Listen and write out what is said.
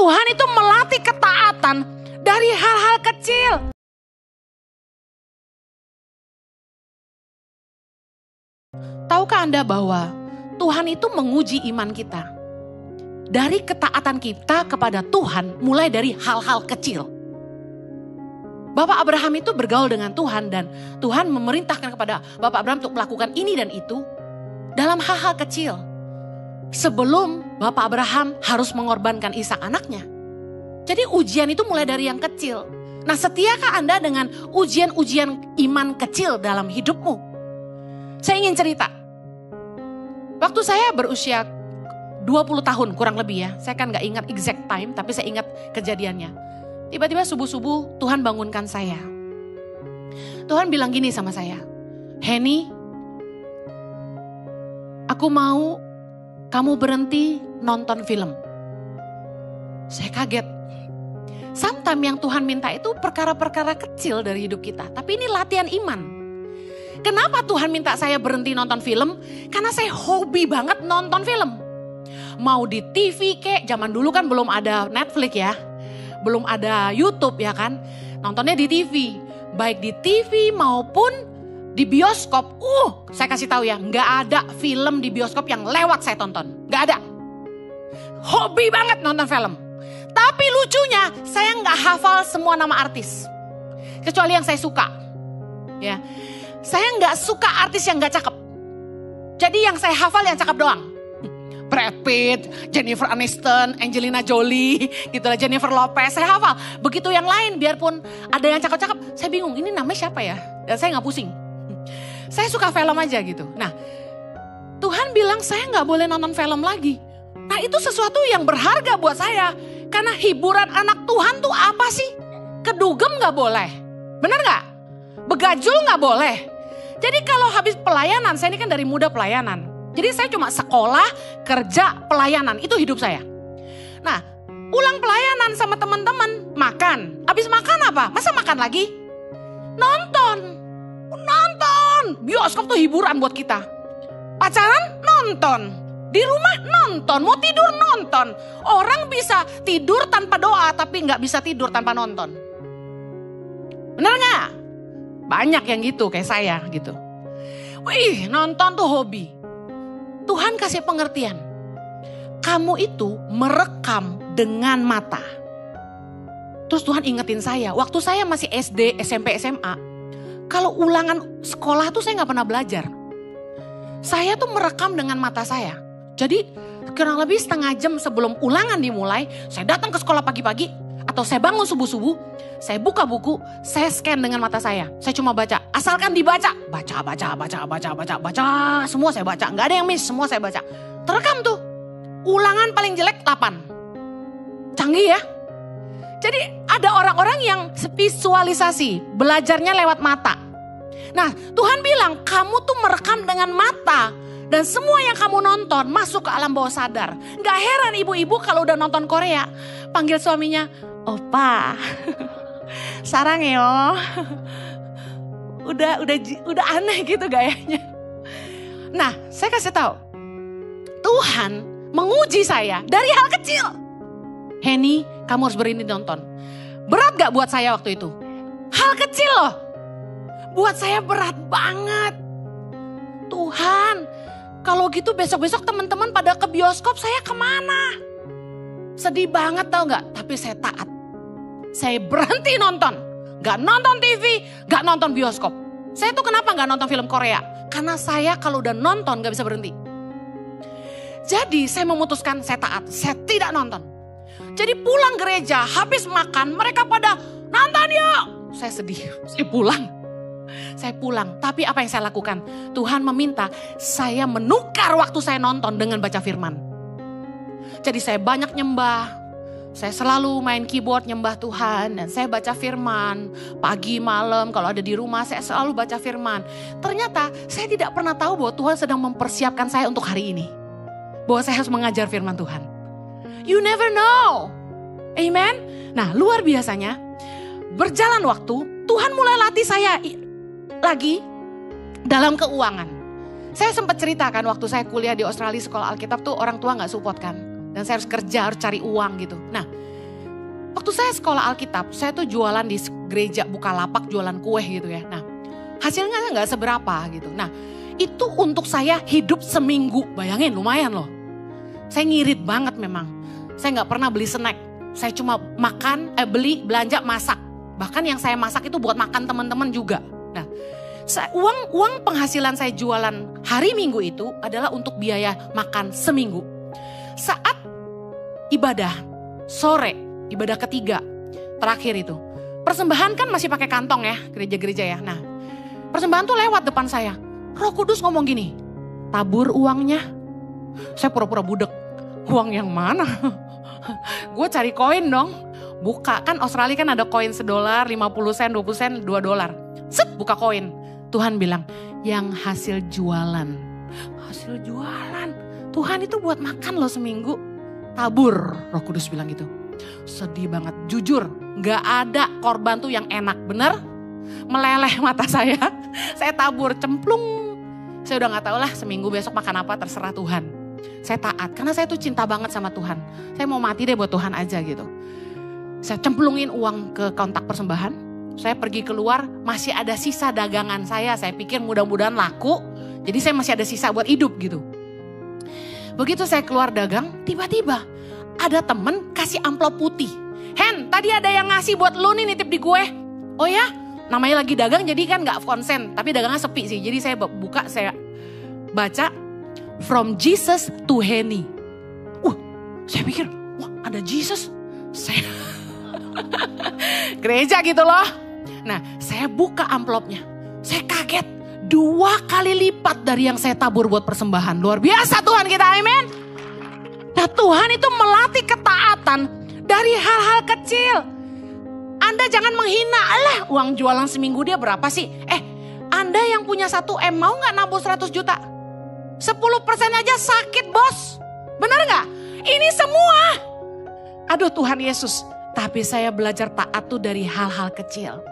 Tuhan itu melatih ketaatan dari hal-hal kecil. Tahukah Anda bahwa Tuhan itu menguji iman kita? Dari ketaatan kita kepada Tuhan mulai dari hal-hal kecil. Bapak Abraham itu bergaul dengan Tuhan dan Tuhan memerintahkan kepada Bapak Abraham untuk melakukan ini dan itu dalam hal-hal kecil. Sebelum Bapak Abraham harus mengorbankan Ishak anaknya. Jadi ujian itu mulai dari yang kecil. Nah, setiakah Anda dengan ujian-ujian iman kecil dalam hidupmu? Saya ingin cerita. Waktu saya berusia 20 tahun kurang lebih ya. Saya kan gak ingat exact time tapi saya ingat kejadiannya. Tiba-tiba subuh-subuh Tuhan bangunkan saya. Tuhan bilang gini sama saya. Henny, aku mau kamu berhenti nonton film. Saya kaget. Sometimes yang Tuhan minta itu perkara-perkara kecil dari hidup kita. Tapi ini latihan iman. Kenapa Tuhan minta saya berhenti nonton film? Karena saya hobi banget nonton film. Mau di TV kek, zaman dulu kan belum ada Netflix ya. Belum ada YouTube ya kan. Nontonnya di TV. Baik di TV maupun di bioskop. Saya kasih tahu ya, nggak ada film di bioskop yang lewat saya tonton. Nggak ada. Hobi banget nonton film. Tapi lucunya, saya nggak hafal semua nama artis. Kecuali yang saya suka. Ya, saya nggak suka artis yang nggak cakep. Jadi yang saya hafal yang cakep doang. Brad Pitt, Jennifer Aniston, Angelina Jolie, gitulah Jennifer Lopez, saya hafal. Begitu yang lain, biarpun ada yang cakep-cakep, saya bingung ini namanya siapa ya? Dan saya nggak pusing. Saya suka film aja gitu. Nah, Tuhan bilang saya nggak boleh nonton film lagi. Nah, itu sesuatu yang berharga buat saya. Karena hiburan anak Tuhan tuh apa sih? Kedugem nggak boleh. Benar nggak? Begajul nggak boleh. Jadi kalau habis pelayanan, saya ini kan dari muda pelayanan. Jadi saya cuma sekolah, kerja, pelayanan. Itu hidup saya. Nah, pulang pelayanan sama teman-teman, makan. Habis makan apa? Masa makan lagi? Nonton. Bioskop tuh hiburan buat kita. Pacaran? Nonton. Di rumah? Nonton. Mau tidur? Nonton. Orang bisa tidur tanpa doa, tapi nggak bisa tidur tanpa nonton. Bener nggak? Banyak yang gitu, kayak saya gitu. Wih, nonton tuh hobi. Tuhan kasih pengertian. Kamu itu merekam dengan mata. Terus Tuhan ingetin saya. Waktu saya masih SD, SMP, SMA. Kalau ulangan sekolah tuh saya gak pernah belajar. Saya tuh merekam dengan mata saya. Jadi kurang lebih setengah jam sebelum ulangan dimulai. Saya datang ke sekolah pagi-pagi. Atau saya bangun subuh-subuh. Saya buka buku. Saya scan dengan mata saya. Saya cuma baca. Asalkan dibaca. Baca. Semua saya baca. Gak ada yang miss. Semua saya baca. Terekam tuh. Ulangan paling jelek 8. Canggih ya. Jadi ada orang-orang yang visualisasi. Belajarnya lewat mata. Nah, Tuhan bilang kamu tuh merekam dengan mata. Dan semua yang kamu nonton masuk ke alam bawah sadar. Gak heran ibu-ibu kalau udah nonton Korea. Panggil suaminya, Opa. Sarang yo. Udah aneh gitu gayanya. Nah, saya kasih tahu. Tuhan menguji saya dari hal kecil. Henny, kamu harus berhenti nonton. Berat gak buat saya waktu itu? Hal kecil loh. Buat saya berat banget. Tuhan, kalau gitu besok-besok teman-teman pada ke bioskop, saya kemana? Sedih banget tau gak? Tapi saya taat. Saya berhenti nonton. Gak nonton TV, gak nonton bioskop. Saya tuh kenapa gak nonton film Korea? Karena saya kalau udah nonton gak bisa berhenti. Jadi saya memutuskan saya taat. Saya tidak nonton. Jadi pulang gereja, habis makan, mereka pada nonton yuk. Saya sedih, saya pulang. Tapi apa yang saya lakukan? Tuhan meminta saya menukar waktu saya nonton dengan baca firman. Jadi saya banyak nyembah. Saya selalu main keyboard nyembah Tuhan. Dan saya baca firman. Pagi, malam, kalau ada di rumah saya selalu baca firman. Ternyata saya tidak pernah tahu bahwa Tuhan sedang mempersiapkan saya untuk hari ini. Bahwa saya harus mengajar firman Tuhan. You never know. Amen. Nah, luar biasanya. Berjalan waktu, Tuhan mulai latih saya lagi dalam keuangan. Saya sempat ceritakan waktu saya kuliah di Australia sekolah Alkitab tuh orang tua gak support kan. Dan saya harus kerja, harus cari uang gitu. Nah, Waktu saya sekolah Alkitab, saya tuh jualan di gereja Bukalapak, jualan kue gitu ya. Nah, hasilnya nggak seberapa gitu. Nah, itu untuk saya hidup seminggu. Bayangin, lumayan loh. Saya ngirit banget memang. Saya nggak pernah beli snack. Saya cuma makan, beli, belanja, masak. Bahkan yang saya masak itu buat makan teman-teman juga. Nah, uang penghasilan saya jualan hari Minggu itu adalah untuk biaya makan seminggu. Saat ibadah sore, ibadah ketiga, terakhir itu. Persembahan kan masih pakai kantong ya, gereja-gereja ya. Nah, persembahan tuh lewat depan saya. Roh Kudus ngomong gini, tabur uangnya. Saya pura-pura budek. Uang yang mana? Gue cari koin dong. Buka, kan Australia kan ada koin $1, 50 sen, 20 sen, $2. Set, buka koin. Tuhan bilang, yang hasil jualan. Hasil jualan. Tuhan itu buat makan loh seminggu. Tabur, Roh Kudus bilang gitu. Sedih banget, jujur. Gak ada korban tuh yang enak, bener? Meleleh mata saya. Saya tabur, cemplung. Saya udah gak tahu lah seminggu besok makan apa, terserah Tuhan. Saya taat, karena saya tuh cinta banget sama Tuhan. Saya mau mati deh buat Tuhan aja gitu. Saya cemplungin uang ke kontak persembahan. Saya pergi keluar, masih ada sisa dagangan saya. Saya pikir mudah-mudahan laku. Jadi saya masih ada sisa buat hidup gitu. Begitu saya keluar dagang, tiba-tiba ada temen kasih amplop putih. Hen, tadi ada yang ngasih buat lu nih, nitip di gue. Oh ya, namanya lagi dagang jadi kan gak konsen. Tapi dagangnya sepi sih. Jadi saya buka, saya baca, From Jesus to Henny. Saya pikir, wah ada Jesus. Saya gereja gitu loh. Nah, saya buka amplopnya. Saya kaget, 2 kali lipat dari yang saya tabur buat persembahan. Luar biasa Tuhan kita, amin. Nah, Tuhan itu melatih ketaatan dari hal-hal kecil. Anda jangan menghina, alah uang jualan seminggu dia berapa sih? Anda yang punya 1M mau gak nabur 100 juta? 10% aja sakit bos. Benar gak? Ini semua. Aduh Tuhan Yesus. Tapi saya belajar taat tuh dari hal-hal kecil.